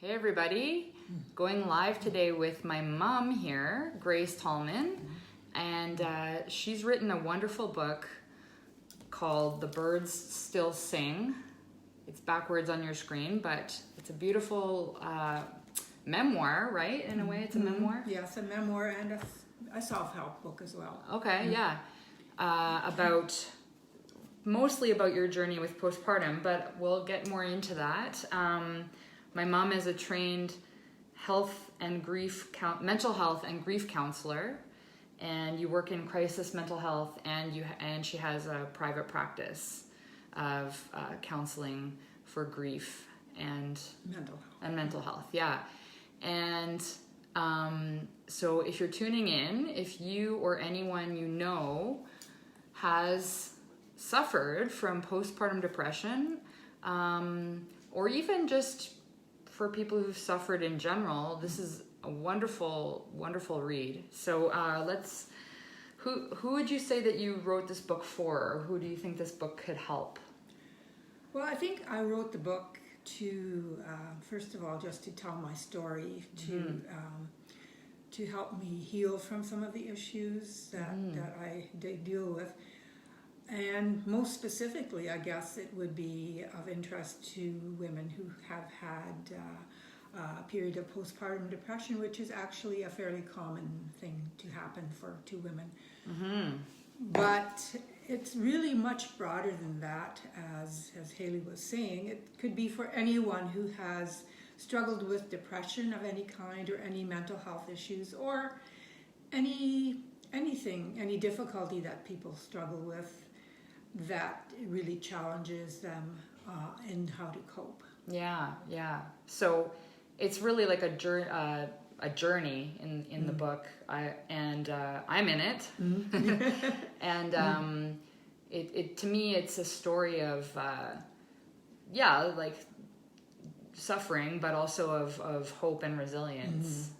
Hey everybody, going live today with my mom here, Grace Tallman, and she's written a wonderful book called The Birds Still Sing. It's backwards on your screen, but it's a beautiful memoir, right? In a way, it's a memoir? Yes, a memoir and a self-help book as well. Okay, yeah. Mostly about your journey with postpartum, but we'll get more into that. My mom is a trained mental health and grief counselor, and you work in crisis mental health, and she has a private practice of counseling for grief and mental health. Yeah, and so if you're tuning in, if you or anyone you know has suffered from postpartum depression, or even just for people who've suffered in general, this is a wonderful, wonderful read. So who would you say that you wrote this book for, or who do you think this book could help? Well, I think I wrote the book to, first of all, just to tell my story, to help me heal from some of the issues that I deal with. And most specifically, I guess it would be of interest to women who have had a period of postpartum depression, which is actually a fairly common thing to happen to women. Mm-hmm. But it's really much broader than that, as Haley was saying. It could be for anyone who has struggled with depression of any kind, or any mental health issues, or any difficulty that people struggle with that really challenges them in how to cope. Yeah. So it's really like a journey in the book. I'm in it, and it to me it's a story of like suffering, but also of hope and resilience.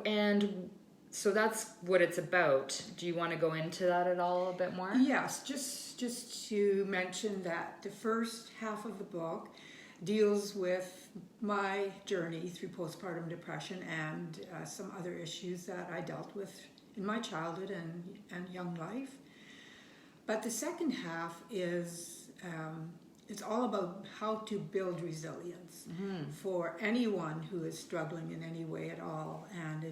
And so that's what it's about. Do you want to go into that at all a bit more? Yes, just to mention that the first half of the book deals with my journey through postpartum depression and some other issues that I dealt with in my childhood and young life. But the second half is it's all about how to build resilience for anyone who is struggling in any way at all. And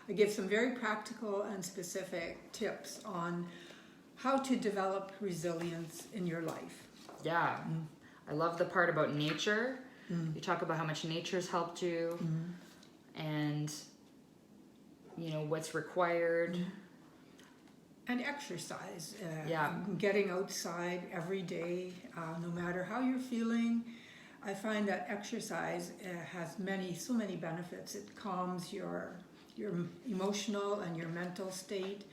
I give some very practical and specific tips on how to develop resilience in your life. Yeah. I love the part about nature. You talk about how much nature's helped you, and what's required. And exercise, getting outside every day, no matter how you're feeling. I find that exercise has so many benefits. It calms your emotional and your mental state,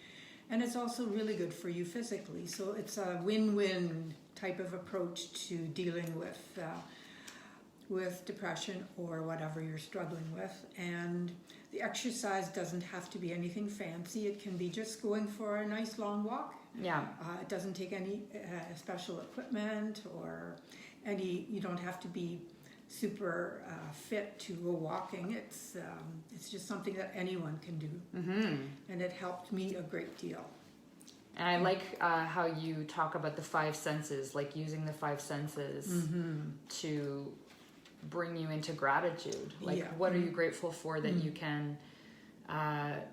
and it's also really good for you physically. So it's a win-win type of approach to dealing with depression or whatever you're struggling with. And the exercise doesn't have to be anything fancy. It can be just going for a nice long walk. Yeah. It doesn't take any special equipment or you don't have to be super fit to go walking. It's just something that anyone can do. And it helped me a great deal. And I like how you talk about the five senses, like using the five senses to bring you into gratitude. Like, what are you grateful for that you can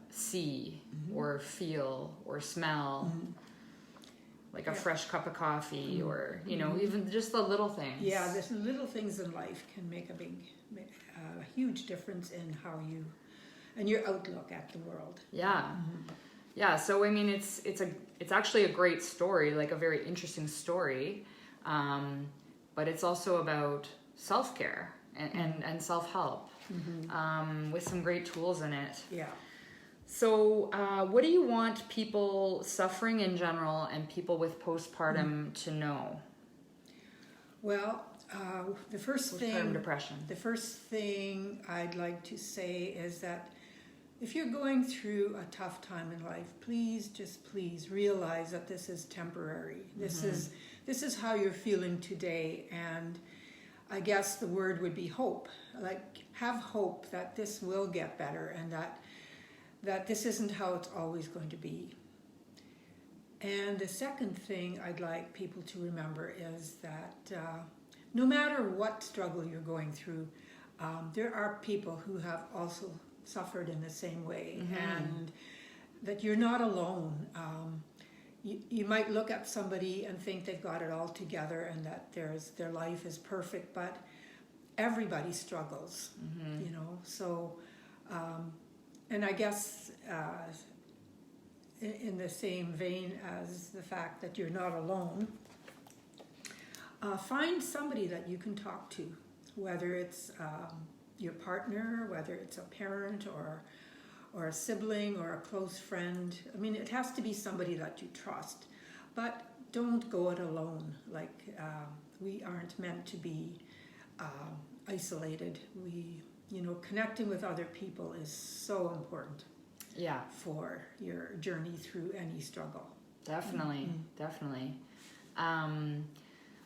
see or feel or smell? Like a fresh cup of coffee, or even just the little things. Yeah, the little things in life can make a huge difference in how you and your outlook at the world. Yeah. So I mean, it's actually a great story, like a very interesting story, but it's also about self-care and self-help with some great tools in it. Yeah. So what do you want people suffering in general and people with postpartum to know? Well, the first thing I'd like to say is that if you're going through a tough time in life, please realize that this is temporary. This this is how you're feeling today, and I guess the word would be hope. Like, have hope that this will get better, and that this isn't how it's always going to be. And the second thing I'd like people to remember is that no matter what struggle you're going through, there are people who have also suffered in the same way, and that you're not alone. You might look at somebody and think they've got it all together and that their life is perfect, but everybody struggles, you know. So, and I guess in the same vein as the fact that you're not alone, find somebody that you can talk to, whether it's your partner, whether it's a parent or a sibling or a close friend. I mean, it has to be somebody that you trust, but don't go it alone. Like, we aren't meant to be isolated. Connecting with other people is so important. Yeah. For your journey through any struggle. Definitely.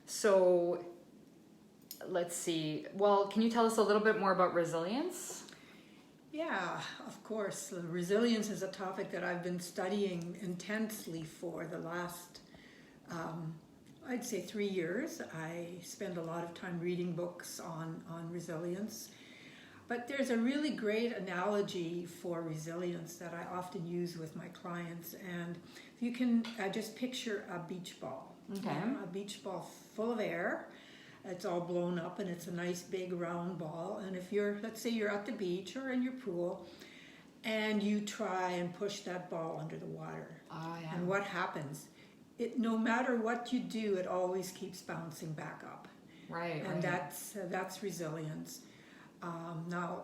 So let's see. Well, can you tell us a little bit more about resilience? Yeah, of course. Resilience is a topic that I've been studying intensely for the last, I'd say 3 years. I spend a lot of time reading books on resilience. But there's a really great analogy for resilience that I often use with my clients. And if you can just picture a beach ball. Okay. A beach ball full of air. It's all blown up and it's a nice big round ball. And if let's say you're at the beach or in your pool and you try and push that ball under the water. Oh, yeah. And what happens? No matter what you do, it always keeps bouncing back up. Right. And that's resilience. Now,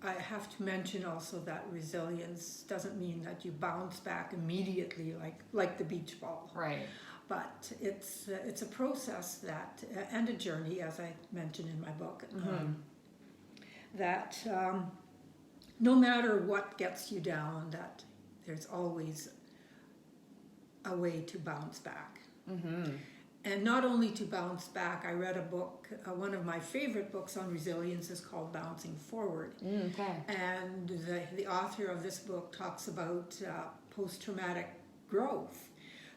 I have to mention also that resilience doesn't mean that you bounce back immediately like the beach ball. Right. But it's a process and a journey, as I mentioned in my book, that no matter what gets you down, that there's always a way to bounce back. And not only to bounce back, I read a book, one of my favorite books on resilience is called Bouncing Forward. Okay. And the author of this book talks about post-traumatic growth,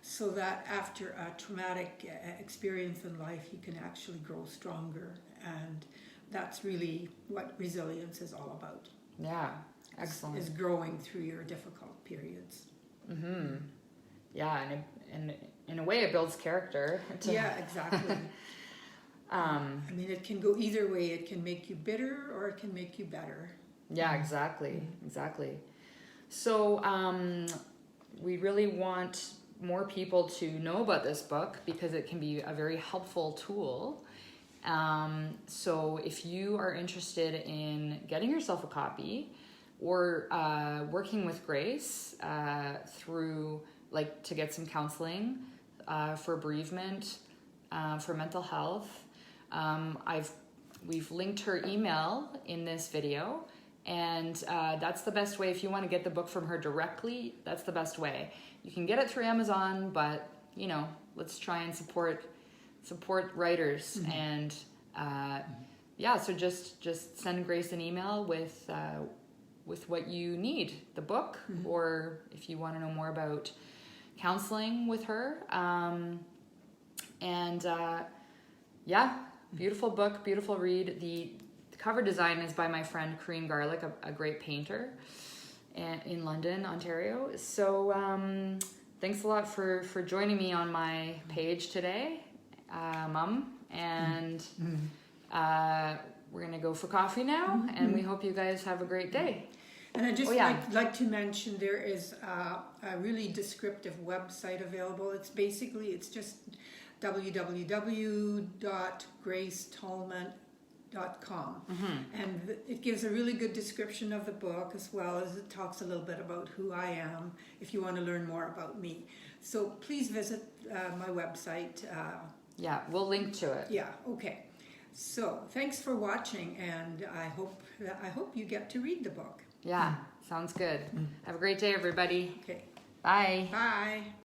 so that after a traumatic experience in life, you can actually grow stronger. And that's really what resilience is all about. Yeah, excellent. Is growing through your difficult periods. Yeah, and in a way it builds character. Yeah, exactly. I mean, it can go either way. It can make you bitter or it can make you better. Yeah, exactly. So we really want more people to know about this book because it can be a very helpful tool. So if you are interested in getting yourself a copy or working with Grace through to get some counseling for bereavement, for mental health, we've linked her email in this video, and that's the best way. If you want to get the book from her directly, that's the best way. You can get it through Amazon, but let's try and support writers. And so just send Grace an email with what you need, the book, or if you want to know more about counseling with her. Beautiful book, beautiful read. The cover design is by my friend Corinne Garlick, a great painter in London, Ontario. So thanks a lot for joining me on my page today, Mum. And we're going to go for coffee now, and we hope you guys have a great day. And I'd just like to mention there is a really descriptive website available. It's just www.gracetallman.com. And it gives a really good description of the book, as well as it talks a little bit about who I am if you want to learn more about me. So please visit my website. We'll link to it. Yeah, okay. So thanks for watching, and I hope you get to read the book. Yeah, sounds good. Have a great day, everybody. Okay. Bye. Bye.